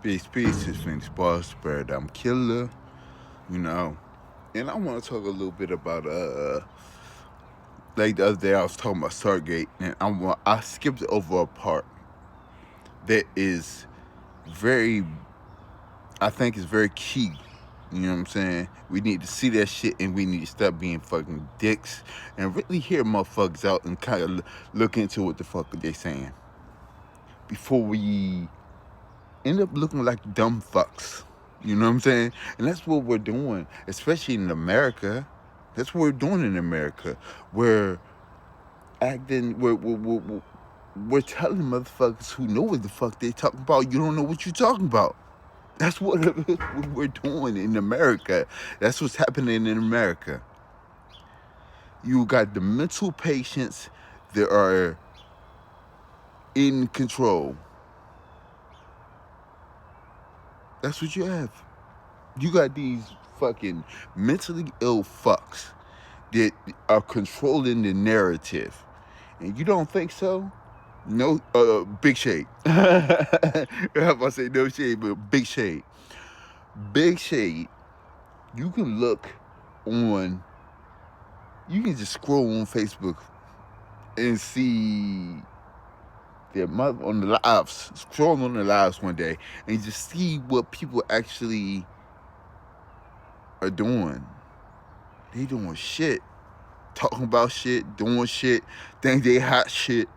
Peace. It's Phoenix Boss, Paradigm Killer, you know. And I want to talk a little bit about, like the other day I was talking about Stargate, and I skipped over a part that is very, I think is very key. You know what I'm saying? We need to see that shit and we need to stop being fucking dicks and really hear motherfuckers out and kind of look into what the fuck they saying before we end up looking like dumb fucks. You know what I'm saying? And that's what we're doing, especially in America. That's what we're doing in America. We're acting, we're telling motherfuckers who know what the fuck they talking about, you don't know what you're talking about. That's what we're doing in America. That's what's happening in America. You got the mental patients that are in control. That's what you have. You got these fucking mentally ill fucks that are controlling the narrative. And you don't think so? No, big shade. If I say no shade, but big shade. Big shade. You can look on, you can just scroll on Facebook and see their mother on the lives, scroll on the lives one day and just see what people actually are doing. They doing shit. Talking about shit, doing shit, think they hot shit,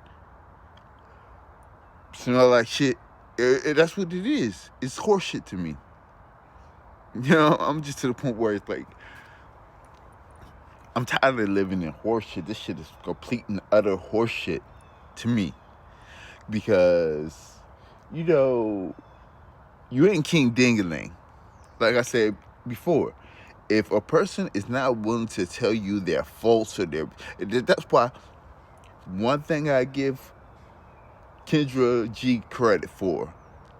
smell like shit. That's what it is. It's horse shit to me. You know, I'm just to the point where it's like, I'm tired of living in horse shit. This shit is complete and utter horse shit to me. Because, you know, you ain't King Dingaling. Like I said before, if a person is not willing to tell you they're false or that's why one thing I give Kendra G credit for,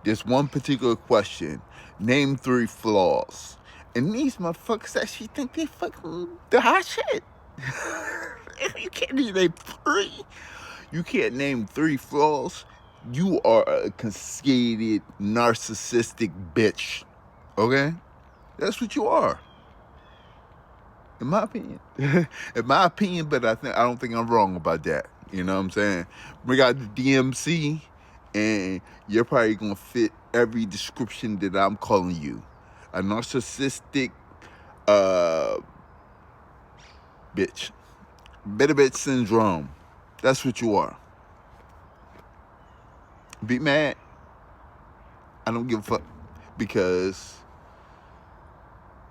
this one particular question, name 3 flaws. And these motherfuckers actually think they fucking the hot shit. You can't even name 3. You can't name 3 flaws. You are a conceited, narcissistic bitch. Okay? That's what you are. In my opinion. In my opinion, but I don't think I'm wrong about that. You know what I'm saying? Bring out the DMC and you're probably gonna fit every description that I'm calling you. A narcissistic bitch. Better bitch syndrome. That's what you are. Be mad. I don't give a fuck. Because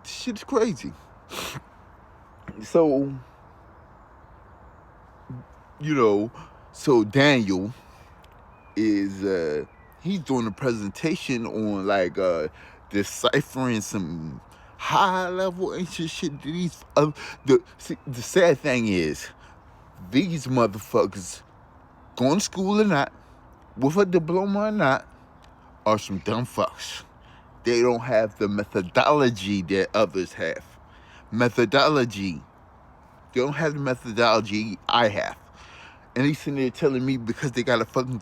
this shit's crazy. So, you know, so Daniel is he's doing a presentation on like deciphering some high level ancient shit. These the sad thing is these motherfuckers, going to school or not, with a diploma or not, are some dumb fucks. They don't have the methodology that others have. Methodology. They don't have the methodology I have. And he's sitting there telling me because they got a fucking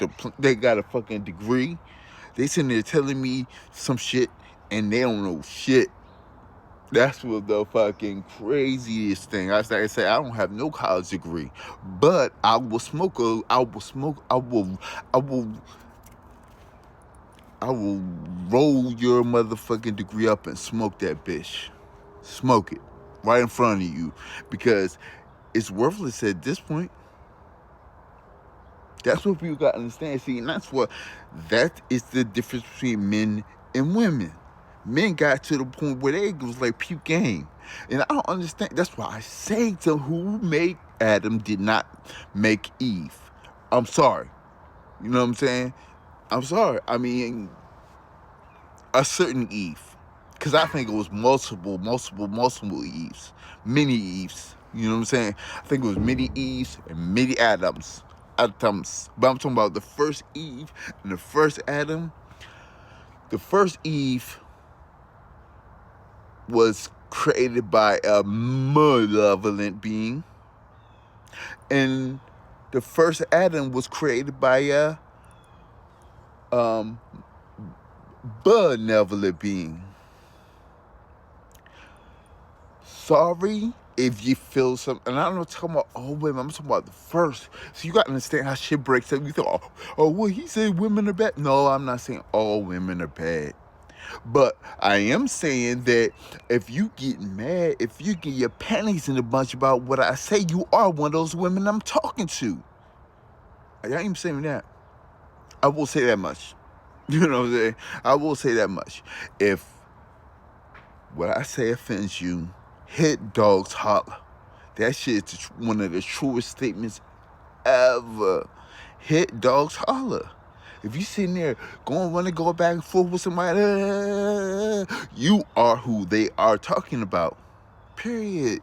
degree, they sitting there telling me some shit and they don't know shit. That's what the fucking craziest thing. I say I don't have no college degree, but I will roll your motherfucking degree up and smoke that bitch. Smoke it right in front of you because it's worthless at this point. That's what people got to understand. See, and that is the difference between men and women. Men got to the point where they was like puke game. And I don't understand. That's why I say to who made Adam did not make Eve. I'm sorry. You know what I'm saying? I'm sorry. I mean, a certain Eve. Because I think it was multiple Eves. Many Eves. You know what I'm saying? I think it was many Eves and many Adams. But I'm talking about the first Eve and the first Adam. The first Eve was created by a malevolent being. And the first Adam was created by a benevolent being. Sorry if you feel something, and I'm not talking about all women, I'm talking about the first. So you gotta understand how shit breaks up. You think, well, he said women are bad. No, I'm not saying all women are bad. But I am saying that if you get mad, if you get your panties in a bunch about what I say, you are one of those women I'm talking to. I ain't even saying that. I will say that much. You know what I'm saying? I will say that much. If what I say offends you, hit dogs holla. That shit is one of the truest statements ever. Hit dogs holla. If you sitting there want to go back and forth with somebody, you are who they are talking about. Period.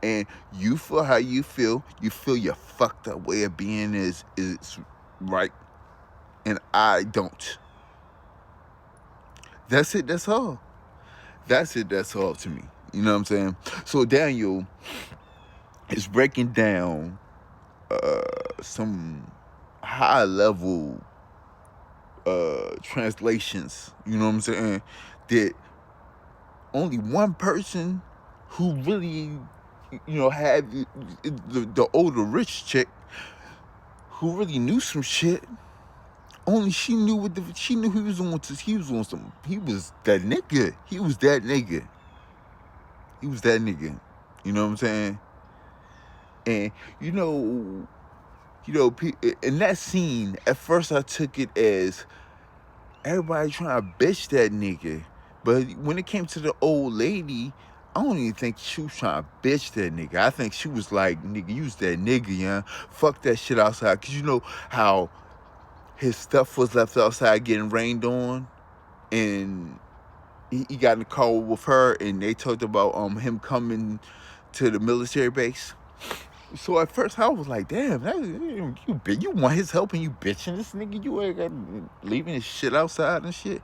And you feel how you feel. You feel your fucked up way of being is right. And I don't. That's it. That's all. That's it. That's all to me. You know what I'm saying? So Daniel is breaking down some high level translations, you know what I'm saying, that only one person who really, had the older rich chick who really knew some shit. Only she knew she knew he was on some. He was that nigga. He was that nigga. He was that nigga. You know what I'm saying? And in that scene, at first I took it as everybody trying to bitch that nigga. But when it came to the old lady, I don't even think she was trying to bitch that nigga. I think she was like, nigga, use that nigga, yeah. Fuck that shit outside. Cause you know how his stuff was left outside getting rained on, and he got in the car with her, and they talked about him coming to the military base. So at first I was like, damn, you want his help and you bitching this nigga? You ain't got leaving his shit outside and shit.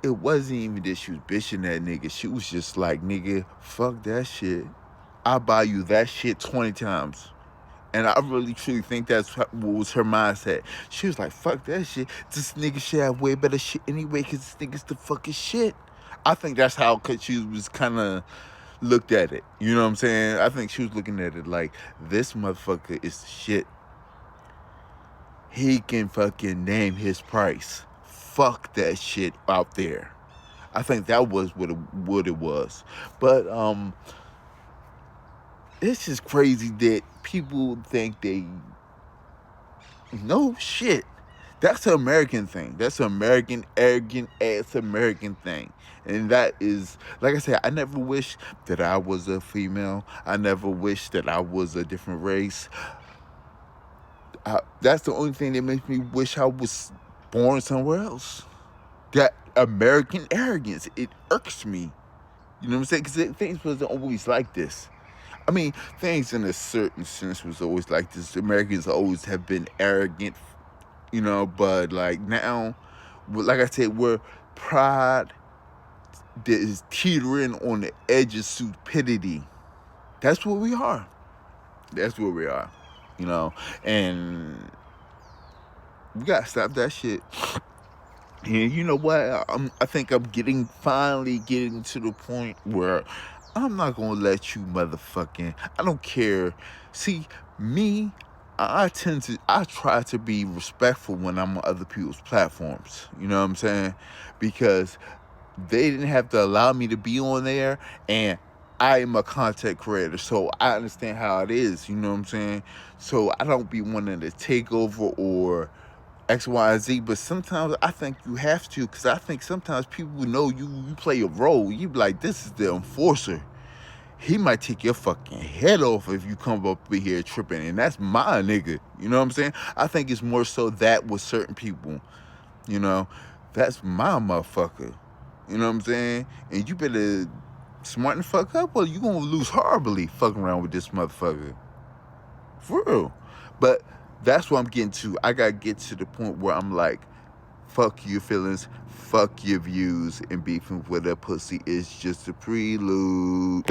It wasn't even that she was bitching that nigga. She was just like, nigga, fuck that shit. I'll buy you that shit 20 times. And I really truly think that's what was her mindset. She was like, fuck that shit. This nigga should have way better shit anyway, because this nigga's the fucking shit. I think that's how she was kind of looked at it. You know what I'm saying? I think she was looking at it like, this motherfucker is the shit. He can fucking name his price. Fuck that shit out there. I think that was what it was. But it's just crazy that people think they know shit. That's an American thing. That's an American, arrogant ass American thing. And that is, like I said, I never wish that I was a female. I never wish that I was a different race. That's the only thing that makes me wish I was born somewhere else. That American arrogance, it irks me. You know what I'm saying? Because things wasn't always like this. I mean, things in a certain sense was always like this. Americans always have been arrogant, but like now, like I said, we're pride that is teetering on the edge of stupidity. That's what we are. That's what we are, and we gotta stop that shit. And you know what? I think I'm finally getting to the point where I'm not gonna let you motherfucking. I don't care. See, me, I try to be respectful when I'm on other people's platforms. You know what I'm saying? Because they didn't have to allow me to be on there, and I am a content creator, so I understand how it is. You know what I'm saying? So I don't be wanting to take over or X, Y, and Z, but sometimes I think you have to, because I think sometimes people know you play a role. You be like, this is the enforcer. He might take your fucking head off if you come up in here tripping, and that's my nigga. You know what I'm saying? I think it's more so that with certain people, that's my motherfucker. You know what I'm saying? And you better smarten the fuck up, or you gonna lose horribly fucking around with this motherfucker. For real. But that's what I'm getting to. I gotta get to the point where I'm like, fuck your feelings, fuck your views, and beefing with a pussy is just a prelude.